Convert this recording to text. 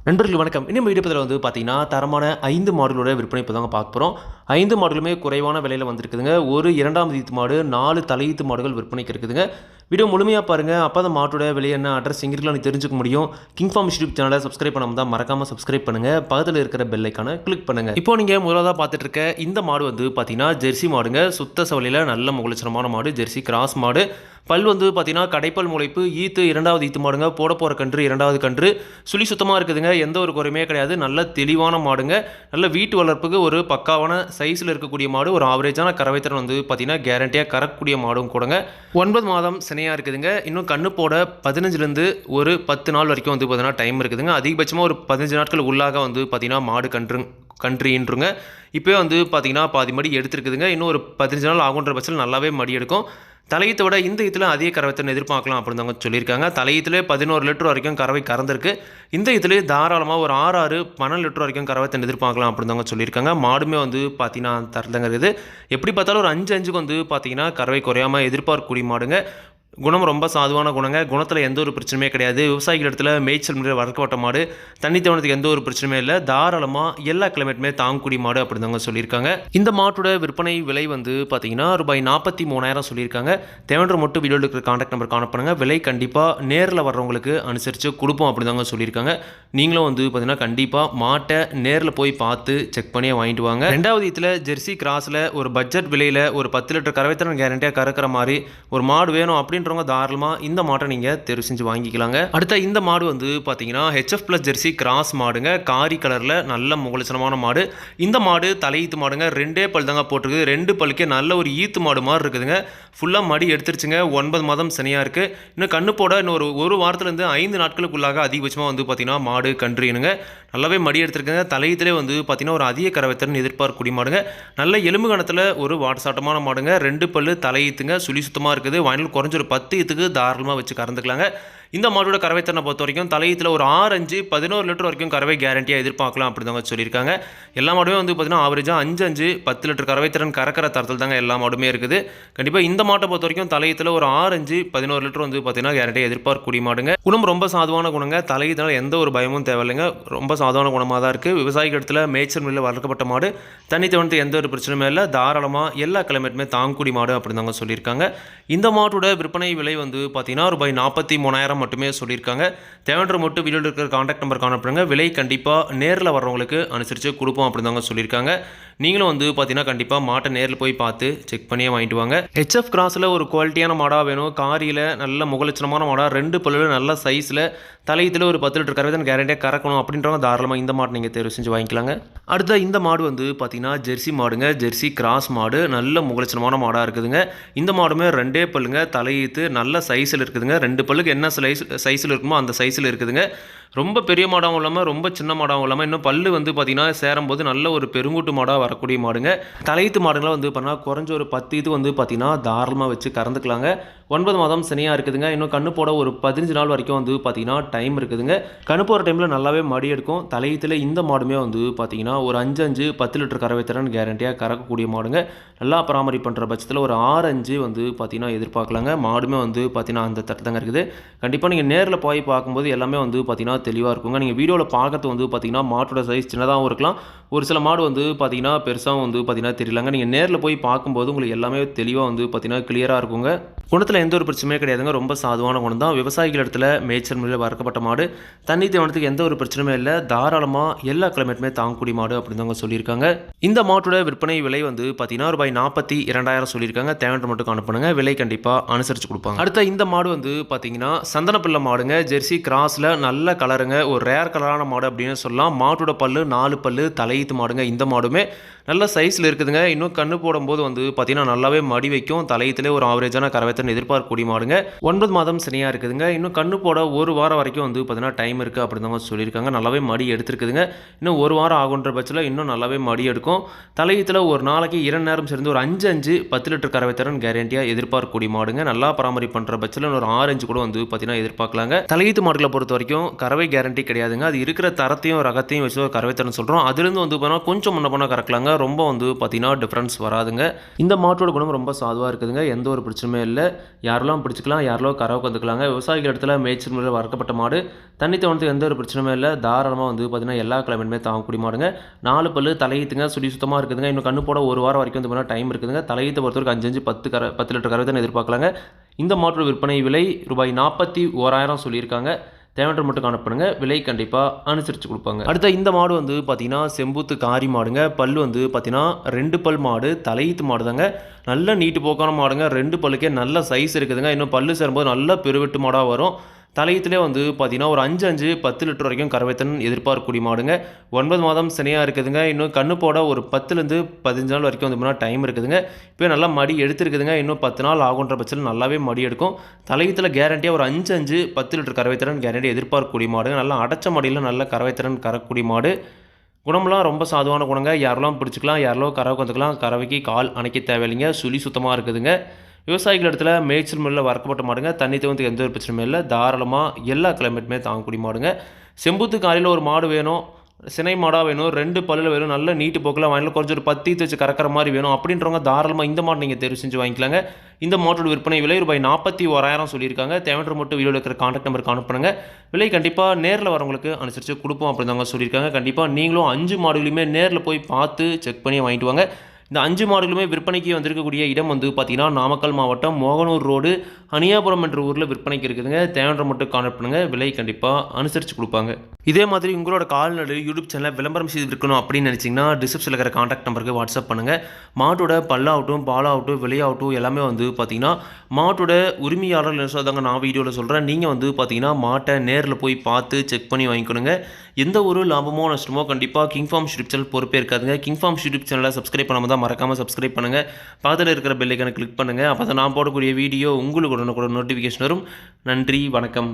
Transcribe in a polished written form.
நண்பர்கள் வணக்கம். இன்னும் வீடியோ பதிவில் வந்து பார்த்தீங்கன்னா, தரமான 5 மாடுகளோட விற்பனை இப்போ தாங்க பார்க்க போறோம். 5 மாடுகளுமே குறைவான விலையில வந்திருக்குதுங்க. ஒரு 2ஆம் ஈத்து மாடு, 4 தலையீத்து மாடுகள் விற்பனைக்கு இருக்குதுங்க. வீடியோ முழுமையா பாருங்க. அப்பதான் மாட்டோட விலை என்ன, அட்ரஸ் எங்க இருக்குன்னு தெரிஞ்சுக்க முடியும். கிங் ஃபார்ம் யூடியூப் சேனலை சப்ஸ்கிரைப் பண்ணாம தான் மறக்காம சப்ஸ்கிரைப் பண்ணுங்க. பக்கத்துல இருக்கிற பெல் ஐகானை கிளிக் பண்ணுங்க. இப்போ நீங்க முதலாவதா பார்த்துட்டு இருக்க இந்த மாடு வந்து பார்த்தீங்கன்னா, ஜெர்சி மாடுங்க. சுத்த சவலையில நல்ல முகலட்சணமான மாடு. ஜெர்சி கிராஸ் மாடு. பல் வந்து பார்த்தீங்கன்னா, கடைப்பல் முளைப்பு. ஈத்து 2வது ஈத்து மாடுங்க. போட போகிற கன்று 2வது கன்று. சுழி சுத்தமாக இருக்குதுங்க. எந்த ஒரு குறையுமே கிடையாது. நல்ல தெளிவான மாடுங்க. நல்ல வீட்டு வளர்ப்புக்கு ஒரு பக்காவான சைஸில் இருக்கக்கூடிய மாடு. ஒரு ஆவரேஜான கறவைத்திறன் வந்து பார்த்தீங்கன்னா, கேரண்டியாக கறக்கக்கூடிய மாடும் கூடங்க. 9 மாதம் சினையாக இருக்குதுங்க. இன்னும் கண்ணு போட 15லேருந்து ஒரு 10 நாள் வரைக்கும் வந்து பார்த்தீங்கன்னா டைம் இருக்குதுங்க. அதிகபட்சமாக ஒரு 15 நாட்கள் உள்ளாக வந்து பார்த்தீங்கன்னா மாடு கன்றுன்றுங்க. இப்போயே வந்து பார்த்தீங்கன்னா பாதி மடி எடுத்துருக்குதுங்க. இன்னும் ஒரு 15 நாள் ஆகுன்ற பட்சத்தில் நல்லாவே மடி எடுக்கும். தலையீத்தை விட இந்த ஈத்தில் அதிக கறவைத்திறன் எதிர்பார்க்கலாம் அப்படின்னு சொல்லியிருக்காங்க. தலையீத்திலே 11 லிட்டர் வரைக்கும் கறவை கறந்துருக்கு. இந்த ஈத்திலே தாராளமாக ஒரு 12 லிட்டர் வரைக்கும் கறவைத்திறன் எதிர்பார்க்கலாம் அப்படின்னு சொல்லியிருக்காங்க. மாடுமே வந்து பார்த்தீங்கன்னா தரலங்க இருக்குது. எப்படி பார்த்தாலும் ஒரு 5 வந்து பார்த்தீங்கன்னா கறவை குறையாமல் எதிர்பார்க்கக்கூடிய மாடுங்க. குணம் ரொம்ப சாதுவான குணங்க. குணத்தில் எந்த ஒரு பிரச்சனையுமே கிடையாது. விவசாயிகள் இடத்துல மேய்ச்சல் முறையில் வளர்க்கப்பட்ட மாடு. தண்ணி தவணத்துக்கு எந்த ஒரு பிரச்சனையுமே இல்லை. தாராளமாக எல்லா கிளைமேட்டுமே தாங்கக்கூடிய மாடு அப்படின்னு சொல்லியிருக்காங்க. இந்த மாட்டோட விற்பனை விலை வந்து பார்த்தீங்கன்னா ரூபாய் 43,000 சொல்லியிருக்காங்க. தேவையான மட்டும் வீடியோவில் இருக்கிற கான்டாக்ட் நம்பர் காண பண்ணுங்க. விலை கண்டிப்பாக நேரில் வர்றவங்களுக்கு அனுசரித்து கொடுப்போம் அப்படின்னு சொல்லியிருக்காங்க. நீங்களும் வந்து பார்த்தீங்கன்னா கண்டிப்பாக மாட்டை நேரில் போய் பார்த்து செக் பண்ணி வாங்கிட்டு வாங்க. 2வது இதில் ஜெர்சி கிராஸில் ஒரு பட்ஜெட் விலையில் ஒரு 10 லிட்டர் கறவைத்திறன் கேரண்டியாக கறக்கிற மாதிரி ஒரு மாடு வேணும் அப்படின்றவங்க தாராளமாக இந்த மாட்டை நீங்கள் தேர்வு செஞ்சு வாங்கிக்கலாங்க. அடுத்த இந்த மாடு வந்து பார்த்தீங்கன்னா HF + ஜெர்சி கிராஸ் மாடுங்க. காரி கலரில் நல்ல முகலட்சணமான மாடு. இந்த மாடு தலையீத்து மாடுங்க. 2 பல் தாங்க போட்டிருக்குது. 2 பல்லுக்கே நல்ல ஒரு ஈத்து மாடு மாதிரி இருக்குதுங்க. ஃபுல்லாக மடி எடுத்துருச்சுங்க. 9 மாதம் சனியாக இருக்குது. இன்னும் கண்ணு போட இன்னும் ஒரு வாரத்துலேருந்து 5 நாட்களுக்குள்ளாக அதிகபட்சமாக வந்து பார்த்தீங்கன்னா மாடு கன்றுனுங்க. நல்லாவே மடி எடுத்துருக்குங்க. தலையீத்திலே வந்து பார்த்தீங்கன்னா ஒரு அதிக கறவைத்திறன் எதிர்பார்க்கக்கூடிய மாடுங்க. நல்ல எலும்பு கணத்தில் ஒரு வாட்டசாட்டமான மாடுங்க. 2 பல்லு தலையீத்துங்க. சுழி சுத்தமாக இருக்குது. வாயினால் குறைஞ்ச ஒரு 10 ஈத்துக்கு தாராளமாக வச்சு கறந்துக்கலாங்க. இந்த மாடோட கறவைத்திறனை பொறுத்த வரைக்கும் தலையீத்தில் ஒரு 6-5 11 லிட்டர் வரைக்கும் கறவை கேரண்டியாக எதிர்பார்க்கலாம் அப்படின்னு சொல்லியிருக்காங்க. எல்லா மாடுமே வந்து பார்த்தீங்கன்னா ஆவரேஜாக 5-5 10 லிட்டர் கறவைத்திறன் கறக்கிற தரத்தில் தாங்க எல்லா மாடுமே இருக்குது. கண்டிப்பாக இந்த மாட்டை பொறுத்த வரைக்கும் தலையீத்தில் ஒரு 6-5 11 லிட்டர் வந்து பார்த்தீங்கன்னா கேரண்டியாக எதிர்பார்க்கக்கூடிய மாடுங்க. குணம் ரொம்ப சாதுவான குணங்க. தலையீத்தினால் எந்த ஒரு பயமும் தேவையில்லைங்க. ரொம்ப சாதாரண குணமாக தான் இருக்குது. விவசாயிகள் இடத்துல மேய்ச்சல் முறையில் வளர்க்கப்பட்ட மாடு. தண்ணி தவணத்து எந்த ஒரு பிரச்சனையுமே இல்லை. தாராளமாக எல்லா கிளைமேட்டுமே தாங்கக்கூடிய மாடு அப்படின்னு சொல்லியிருக்காங்க. இந்த மாட்டோட விற்பனை விலை வந்து பார்த்தீங்கன்னா ரூபாய் 43,000 மட்டுமே சொல்லியிருக்காங்க. தேவையான மட்டும் வீடியோவில் இருக்கிற கான்டாக்ட் நம்பர் காணப்படுங்க. விலை கண்டிப்பாக நேரில் வர்றவங்களுக்கு அனுசரித்து கொடுப்போம் அப்படின்னு சொல்லியிருக்காங்க. நீங்களும் வந்து பார்த்தீங்கன்னா கண்டிப்பாக மாட்டை நேரில் போய் பார்த்து செக் பண்ணியே வாங்கிட்டு வாங்க. HF கிராஸில் ஒரு குவாலிட்டியான மாடாக வேணும். காரியில் நல்ல முகலட்சணமான மாடாக 2 பல்லில் நல்ல சைஸில் தலையீத்தில் ஒரு 10 லிட்டர் கறவை கேரண்டியாக கறக்கணும் அப்படின்றவங்க தாராளமாக இந்த மாட்டை நீங்கள் தேர்வு செஞ்சு வாங்கிக்கலாங்க. அடுத்த இந்த மாடு வந்து பார்த்தீங்கன்னா ஜெர்சி மாடுங்க. ஜெர்சி கிராஸ் மாடு. நல்ல முகலட்சணமான மாடாக இருக்குதுங்க. இந்த மாடுமே 2 பல்லுங்க. தலையீத்து நல்ல சைஸில் இருக்குதுங்க. 2 பல்லுக்கு என்ன சைஸில் இருக்குமோ அந்த சைஸில் இருக்குதுங்க. ரொம்ப பெரிய மாடாகவும் இல்லாமல் ரொம்ப சின்ன மாடாகவும் இல்லாமல் இன்னும் பல்லு வந்து பார்த்தீங்கன்னா சேரும்போது நல்ல ஒரு பெருங்கூட்டு மாடாக வரக்கூடிய மாடுங்க. தலையீத்து மாடுங்களாம் வந்து பார்த்தீங்கன்னா குறைஞ்ச ஒரு 10 இது வந்து பார்த்தீங்கன்னா தாராளமாக வச்சு கறந்துக்கலாங்க. 9 மாதம் சனியாக இருக்குதுங்க. இன்னும் கண்ணு போட ஒரு 15 நாள் வரைக்கும் வந்து பார்த்தீங்கன்னா டைம் இருக்குதுங்க. கண்ணு போகிற டைமில் நல்லாவே மடி எடுக்கும். தலையீத்தில் இந்த மாடுமே வந்து பார்த்தீங்கன்னா ஒரு 5-5 10 லிட்டர் கறவைத்திறன் கேரண்டியாக கறக்கக்கூடிய மாடுங்க. நல்லா பராமரிப்பு பண்ணுற பட்சத்தில் ஒரு 6-5 வந்து பார்த்தீங்கன்னா எதிர்பார்க்கலாங்க. மாடுமே வந்து பார்த்தீங்கன்னா அந்த தட்டங்க இருக்குது. கண்டிப்பாக நீங்கள் நேரில் போய் பார்க்கும்போது எல்லாமே வந்து பார்த்தீங்கன்னா தெளிவாக இருக்குங்க. நீங்கள் வீடியோவில் பார்க்கறது வந்து பார்த்தீங்கன்னா மாட்டோட சைஸ் சின்னதாகவும் இருக்கலாம். ஒரு சில மாடு வந்து பார்த்தீங்கன்னா பெருசாகவும் வந்து பார்த்தீங்கன்னா தெரியலாங்க. நீங்கள் நேரில் போய் பார்க்கும்போது உங்களுக்கு எல்லாமே தெளிவாக வந்து பார்த்தீங்கன்னா கிளியராக இருக்குங்க. குணத்தில் எந்த ஒரு பிரச்சனையுமே கிடையாதுங்க. ரொம்ப சாதுவான குணம் தான். விவசாயிகள் இடத்துல மேய்ச்சல் முறையில் வளர்க்கப்பட்ட மாடு. தண்ணி தேவனத்துக்கு எந்த ஒரு பிரச்சனையுமே இல்லை. தாராளமாக எல்லா கிளைமேட்டுமே தாங்கக்கூடிய மாடு அப்படின்னு சொல்லியிருக்காங்க. இந்த மாட்டோட விற்பனை விலை வந்து பார்த்தீங்கன்னா ரூபாய் 42,000 சொல்லியிருக்காங்க. தேவையான மட்டும் அனுப்புனுங்க. விலை கண்டிப்பாக அனுசரித்து கொடுப்பாங்க. அடுத்த இந்த மாடு வந்து பார்த்தீங்கன்னா சந்தனப்பிள்ளை மாடுங்க. ஜெர்சி கிராஸில் நல்ல கலருங்க. ஒரு ரேர் கலரான மாடு அப்படின்னு சொல்லலாம். மாட்டோட பல்லு 4 பல்லு. தலையீத்து மாடுங்க. இந்த மாடுமே நல்ல சைஸில் இருக்குதுங்க. இன்னும் கண்ணு போடும்போது வந்து பார்த்தீங்கன்னா நல்லாவே மடி வைக்கும். தலையீத்திலே ஒரு ஆவரேஜான கறவைத்திறன் எதிர்பார்க்கக்கூடிய மாடுங்க. 9 மாதம் சனியாக இருக்குதுங்க. இன்னும் கண்ணு போட ஒரு வாரம் வரைக்கும் வந்து பார்த்தீங்கன்னா டைம் இருக்குது அப்படின்னு சொல்லியிருக்காங்க. நல்லாவே மடி எடுத்துருக்குதுங்க. இன்னும் ஒரு வாரம் ஆகுன்ற பட்சத்தில் இன்னும் நல்லாவே மடி எடுக்கும். தலையீத்தில் ஒரு நாளைக்கு 2 நேரம் சேர்ந்து ஒரு 5-5 10 லிட்டர் கறவைத்திறன் கேரண்டியாக எதிர்பார்க்கக்கூடிய மாடுங்க. நல்லா பராமரிப்பு பண்ணுற பட்சத்தில் ஒரு 6-5 கூட வந்து பார்த்தீங்கன்னா எதிர்பார்க்கலாங்க. தலையீத்து மாடுகளை பொறுத்த வரைக்கும் கறவை கேரண்டி கிடையாதுங்க. அது இருக்கிற தரத்தையும் ரகத்தையும் வச்சு ஒரு கறவைத்திறன் சொல்கிறோம். அதுலேருந்து வந்து பார்த்தீங்கன்னா கொஞ்சம் முன்ன பண்ண கறக்கலாங்க. ரொம்ப வந்து பார்த்தீங்கன்னா டிஃப்ரென்ஸ் வராதுங்க. இந்த மாட்டோட குணம் ரொம்ப சாதுவாக இருக்குதுங்க. எந்த ஒரு பிரச்சனையுமே இல்லை. யாரெல்லாம் பிடிச்சிக்கலாம், யாரெல்லாம் கறவை கந்துக்கலாங்க. விவசாயிகள் இடத்துல மேய்ச்சல் முறையில் வளர்க்கப்பட்ட மாடு. தண்ணி தோணத்துக்கு எந்த ஒரு பிரச்சனையுமே இல்லை. தாராளமாக வந்து பார்த்திங்கன்னா எல்லா கிளைமேட்டுமே தாங்கக்கூடிய மாடுங்க. 4 பல்லு தலையீத்துங்க, சுழி சுத்தமாக இருக்குதுங்க. இன்னும் கண்ணு போட 1 வாரம் வரைக்கும் வந்து டைம் இருக்குதுங்க. தலையீத்தை பொறுத்தவரைக்கும் 5 10 லிட்டர் கறவை தான் எதிர்பார்க்கலாங்க. இந்த மாட்டோட விற்பனை விலை ரூபாய் 41,000 சொல்லியிருக்காங்க. தேவையற்ற மட்டும் காணப்படுங்க. விலை கண்டிப்பாக அனுசரித்து கொடுப்பாங்க. அடுத்த இந்த மாடு வந்து பார்த்திங்கன்னா செம்பூத்து காரி மாடுங்க. பல் வந்து பார்த்திங்கன்னா 2 பல் மாடு, தலையீத்து மாடு தாங்க. நல்ல நீட்டு போக்கான மாடுங்க. 2 பல்லுக்கே நல்ல சைஸ் இருக்குதுங்க. இன்னும் பல்லு சேரும்போது நல்ல பெருவெட்டு மாடாக வரும். தலையீத்துலேயே வந்து பார்த்திங்கன்னா ஒரு 5 லிட்டர் வரைக்கும் கறவைத்தன் எதிர்பார்க்கக்கூடிய மாடுங்க. 9 மாதம் சினையாக இருக்குதுங்க. இன்னும் கண்ணு போட ஒரு 10லேருந்து 15 நாள் வரைக்கும் வந்து டைம் இருக்குதுங்க. இப்போ நல்லா மடி எடுத்துருக்குதுங்க. இன்னும் 10 நாள் ஆகுன்ற பட்சத்தில் நல்லாவே மடி எடுக்கும். தலையீத்தில் கேரண்டியாக ஒரு 10 லிட்டர் கறவைத்திறன் கேரண்டி எதிர்பார்க்கக்கூடிய மாடுங்க. நல்லா அடைச்ச மடியில் நல்ல கறவைத்திறன் கறக்கூடிய மாடு. குணம்லாம் ரொம்ப சாதுவான குணங்க. யாரெல்லாம் பிடிச்சிக்கலாம், யாரெல்லாம் கறவை கற்றுக்கலாம். கறவைக்கு கால் அணைக்க தேவையில்லைங்க. சுழி சுத்தமாக இருக்குதுங்க. விவசாயிகள் இடத்துல மேய்ச்சல் முறையில் வளர்க்கப்பட்ட மாடுங்க. தண்ணி தவிர்த்து எந்த ஒரு பிரச்சனையும் இல்லை. தாராளமாக எல்லா கிளைமேட்டுமே தாங்கக்கூடிய மாடுங்க. செம்பூத்து காலையில் ஒரு மாடு வேணும், சினை மாடாக வேணும், 2 பல்லில் வேணும், நல்ல நீட்டு போக்கில் வாங்கினா கொஞ்சம் ஒரு 10 வச்சு கறக்கிற மாதிரி வேணும் அப்படின்றவங்க தாராளமாக இந்த மாடு நீங்கள் தேர்வு செஞ்சு வாங்கிக்கலாங்க. இந்த மாட்டோட விற்பனை விலை ரூபாய் 41,000 சொல்லியிருக்காங்க. தேவையான மட்டும் வீடியோவில் இருக்கிற கான்டாக்ட் நம்பருக்கு அனுப்புங்க. விலை கண்டிப்பாக நேரில் வரவங்களுக்கு அனுசரித்து கொடுப்போம் அப்படின்னு சொல்லியிருக்காங்க. கண்டிப்பாக நீங்களும் 5 மாடுகளையுமே நேரில் போய் பார்த்து செக் பண்ணி வாங்கிட்டு வாங்க. இந்த 5 மாடுகளுமே விற்பனைக்கு வந்திருக்கக்கூடிய இடம் வந்து பார்த்திங்கன்னா நாமக்கல் மாவட்டம் மோகனூர் ரோடு அணியாபுரம் என்ற ஊரில் விற்பனைக்கு இருக்குதுங்க. தேவையான மட்டும் கான்டாக்ட் பண்ணுங்கள். விலை கண்டிப்பாக அனுசரித்து கொடுப்பாங்க. இதே மாதிரி உங்களோட கால்நடை யூடியூப் சேனலில் விளம்பரம் செய்து இருக்கணும் அப்படின்னு நினச்சிங்கன்னா டிஸ்கிரிப்ஷனில் இருக்கிற கான்டாக்ட் நம்பருக்கு வாட்ஸ்அப் பண்ணுங்கள். மாட்டோட பல்லாகட்டும், பாலாகட்டும், விலையாகட்டும் எல்லாமே வந்து பார்த்திங்கன்னா மாட்டோட உரிமையாளர் சொல்லுதாங்க. நான் வீடியோவில் சொல்கிறேன். நீங்கள் வந்து பார்த்திங்கன்னா மாட்டை நேரில் போய் பார்த்து செக் பண்ணி வாங்கிக்கணுங்க. எந்த ஒரு லாபமோ நஷ்டமோ கண்டிப்பாக கிங்ஃபார்ம் யூடியூப் சேனல் பொறுப்பே இருக்காதுங்க. கிங்ஃபார்ம் யூடியூப் சேனலை சப்ஸ்கிரைப் பண்ணாமல் தான் மறக்காமல் சப்ஸ்கிரைப் பண்ணுங்கள். பக்கத்தில் இருக்கிற பெல் ஐக்கானை கிளிக் பண்ணுங்கள். அப்போ தான் நான் போடக்கூடிய வீடியோ உங்களுக்கு உடனுக்குடன் நோட்டிஃபிகேஷன் வரும். நன்றி, வணக்கம்.